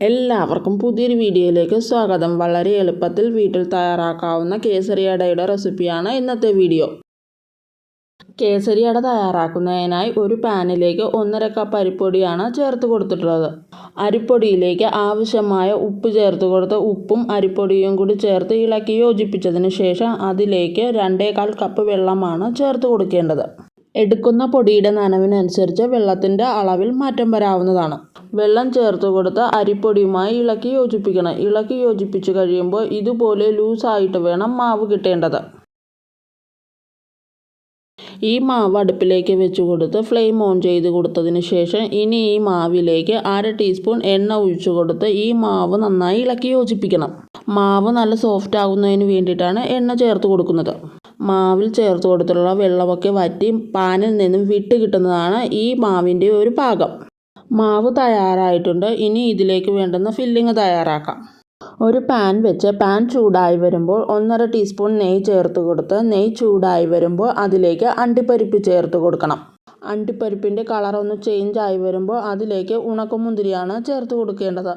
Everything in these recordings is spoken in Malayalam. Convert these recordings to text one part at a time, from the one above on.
എല്ലാവർക്കും പുതിയൊരു വീഡിയോയിലേക്ക് സ്വാഗതം. വളരെ എളുപ്പത്തിൽ വീട്ടിൽ തയ്യാറാക്കാവുന്ന കേസരി അടയുടെ റെസിപ്പിയാണ് ഇന്നത്തെ വീഡിയോ. കേസരി അട തയ്യാറാക്കുന്നതിനായി ഒരു പാനിലേക്ക് 1.5 കപ്പ് അരിപ്പൊടിയാണ് ചേർത്ത് കൊടുത്തിട്ടുള്ളത്. അരിപ്പൊടിയിലേക്ക് ആവശ്യമായ ഉപ്പ് ചേർത്ത് കൊടുത്ത് ഉപ്പും അരിപ്പൊടിയും കൂടി ചേർത്ത് ഇളക്കി യോജിപ്പിച്ചതിന് ശേഷം അതിലേക്ക് 2.25 കപ്പ് വെള്ളമാണ് ചേർത്ത് കൊടുക്കേണ്ടത്. എടുക്കുന്ന പൊടിയുടെ നനവിനനുസരിച്ച് വെള്ളത്തിൻ്റെ അളവിൽ മാറ്റം വരാവുന്നതാണ്. വെള്ളം ചേർത്ത് കൊടുത്ത് അരിപ്പൊടിയുമായി ഇളക്കി യോജിപ്പിക്കണം. ഇളക്കി യോജിപ്പിച്ച് കഴിയുമ്പോൾ ഇതുപോലെ ലൂസായിട്ട് വേണം മാവ് കിട്ടേണ്ടത്. ഈ മാവ് അടുപ്പിലേക്ക് വെച്ച് കൊടുത്ത് ഫ്ലെയിം ഓൺ ചെയ്ത് കൊടുത്തതിന് ശേഷം ഇനി ഈ മാവിലേക്ക് 1/2 ടീസ്പൂൺ എണ്ണ ഒഴിച്ചു കൊടുത്ത് ഈ മാവ് നന്നായി ഇളക്കി യോജിപ്പിക്കണം. മാവ് നല്ല സോഫ്റ്റ് ആകുന്നതിന് വേണ്ടിയിട്ടാണ് എണ്ണ ചേർത്ത് കൊടുക്കുന്നത്. മാവിൽ ചേർത്ത് കൊടുത്തിട്ടുള്ള വെള്ളമൊക്കെ വറ്റി പാനിൽ നിന്നും വിട്ട് കിട്ടുന്നതാണ് ഈ മാവിൻ്റെ ഒരു പാകം. മാവ് തയ്യാറായിട്ടുണ്ട്. ഇനി ഇതിലേക്ക് വേണ്ടുന്ന ഫില്ലിങ് തയ്യാറാക്കാം. ഒരു പാൻ വെച്ച് പാൻ ചൂടായി വരുമ്പോൾ 1.5 ടീസ്പൂൺ നെയ്യ് ചേർത്ത് കൊടുത്ത് നെയ്യ് ചൂടായി വരുമ്പോൾ അതിലേക്ക് അണ്ടിപ്പരിപ്പ് ചേർത്ത് കൊടുക്കണം. അണ്ടിപ്പരിപ്പിൻ്റെ കളർ ഒന്ന് ചേഞ്ച് ആയി വരുമ്പോൾ അതിലേക്ക് ഉണക്കമുന്തിരിയാണ് ചേർത്ത് കൊടുക്കേണ്ടത്.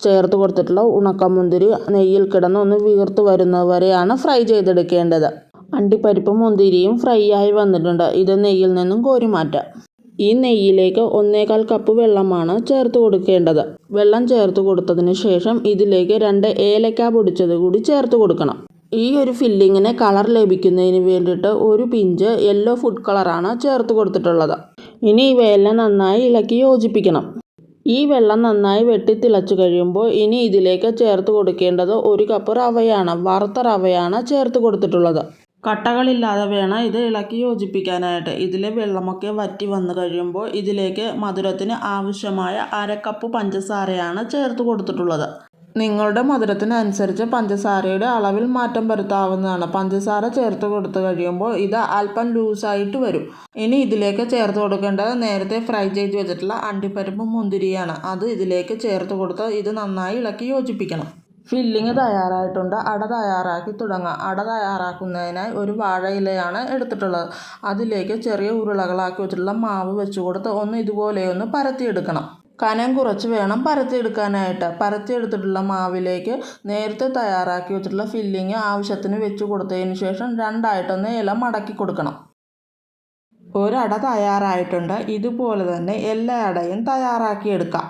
ചേർത്ത് കൊടുത്തിട്ടുള്ള ഉണക്കമുന്തിരി നെയ്യിൽ കിടന്ന് ഒന്ന് വീർത്ത് വരുന്നത് വരെയാണ് ഫ്രൈ ചെയ്തെടുക്കേണ്ടത്. അണ്ടിപ്പരിപ്പും മുന്തിരിയും ഫ്രൈ ആയി വന്നിട്ടുണ്ട്. ഇത് നെയ്യിൽ നിന്നും കോരി മാറ്റാം. ഈ നെയ്യിലേക്ക് 1.25 കപ്പ് വെള്ളമാണ് ചേർത്ത് കൊടുക്കേണ്ടത്. വെള്ളം ചേർത്ത് കൊടുത്തതിന് ശേഷം ഇതിലേക്ക് 2 ഏലക്ക പൊടിച്ചത് കൂടി ചേർത്ത് കൊടുക്കണം. ഈ ഒരു ഫില്ലിങ്ങിന് കളർ ലഭിക്കുന്നതിന് വേണ്ടിയിട്ട് ഒരു പിഞ്ച് യെല്ലോ ഫുഡ് കളറാണ് ചേർത്ത് കൊടുത്തിട്ടുള്ളത്. ഇനി ഇവയെല്ലാം നന്നായി ഇളക്കി യോജിപ്പിക്കണം. ഈ വെള്ളം നന്നായി വെട്ടി തിളച്ചു കഴിയുമ്പോൾ ഇനി ഇതിലേക്ക് ചേർത്ത് കൊടുക്കേണ്ടത് 1 കപ്പ് റവയാണ്. വറുത്ത റവയാണ് ചേർത്ത് കൊടുത്തിട്ടുള്ളത്. കട്ടകളില്ലാതെ വേണം ഇത് ഇളക്കി യോജിപ്പിക്കാനായിട്ട്. ഇതിലെ വെള്ളമൊക്കെ വറ്റി വന്നു കഴിയുമ്പോൾ ഇതിലേക്ക് മധുരത്തിന് ആവശ്യമായ 1/2 കപ്പ് പഞ്ചസാരയാണ് ചേർത്ത് കൊടുത്തിട്ടുള്ളത്. നിങ്ങളുടെ മധുരത്തിനനുസരിച്ച് പഞ്ചസാരയുടെ അളവിൽ മാറ്റം വരുത്താവുന്നതാണ്. പഞ്ചസാര ചേർത്ത് കൊടുത്തു കഴിയുമ്പോൾ ഇത് അല്പം ലൂസായിട്ട് വരും. ഇനി ഇതിലേക്ക് ചേർത്ത് കൊടുക്കേണ്ടത് നേരത്തെ ഫ്രൈ ചെയ്ത് വെച്ചിട്ടുള്ള അണ്ടിപ്പരിപ്പും മുന്തിരിയാണ്. അത് ഇതിലേക്ക് ചേർത്ത് കൊടുത്ത് ഇത് നന്നായി ഇളക്കി യോജിപ്പിക്കണം. ഫില്ലിങ് തയ്യാറായിട്ടുണ്ട്. അട തയ്യാറാക്കി തുടങ്ങാം. അട തയ്യാറാക്കുന്നതിനായി ഒരു വാഴയിലയാണ് എടുത്തിട്ടുള്ളത്. അതിലേക്ക് ചെറിയ ഉരുളകളാക്കി വെച്ചിട്ടുള്ള മാവ് വെച്ച് കൊടുത്ത് ഇതുപോലെയൊന്ന് പരത്തിയെടുക്കണം. കനം കുറച്ച് വേണം പരത്തിയെടുക്കാനായിട്ട്. പരത്തിയെടുത്തിട്ടുള്ള മാവിലേക്ക് നേരത്തെ തയ്യാറാക്കി വെച്ചിട്ടുള്ള ഫില്ലിങ് ആവശ്യത്തിന് വെച്ച് കൊടുത്തതിന് ശേഷം 2ആയിട്ടൊന്ന് ഇല മടക്കി കൊടുക്കണം. ഒരട തയ്യാറായിട്ടുണ്ട്. ഇതുപോലെ തന്നെ എല്ലാ അടയും തയ്യാറാക്കിയെടുക്കാം.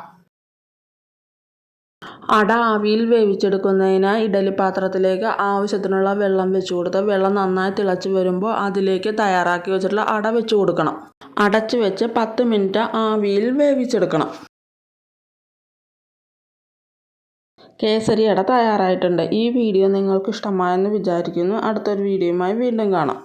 അട ആവിയിൽ വേവിച്ചെടുക്കുന്നതിനായി ഇഡലി പാത്രത്തിലേക്ക് ആവശ്യത്തിനുള്ള വെള്ളം വെച്ച് കൊടുത്ത് വെള്ളം നന്നായി തിളച്ച് വരുമ്പോൾ അതിലേക്ക് തയ്യാറാക്കി വെച്ചിട്ടുള്ള അട വെച്ച് കൊടുക്കണം. അടച്ച് വെച്ച് 10 മിനിറ്റ് ആവിയിൽ വേവിച്ചെടുക്കണം. കേസരി അട തയ്യാറായിട്ടുണ്ട്. ഈ വീഡിയോ നിങ്ങൾക്ക് ഇഷ്ടമായെന്ന് വിചാരിക്കുന്നു. അടുത്തൊരു വീഡിയോയുമായി വീണ്ടും കാണാം.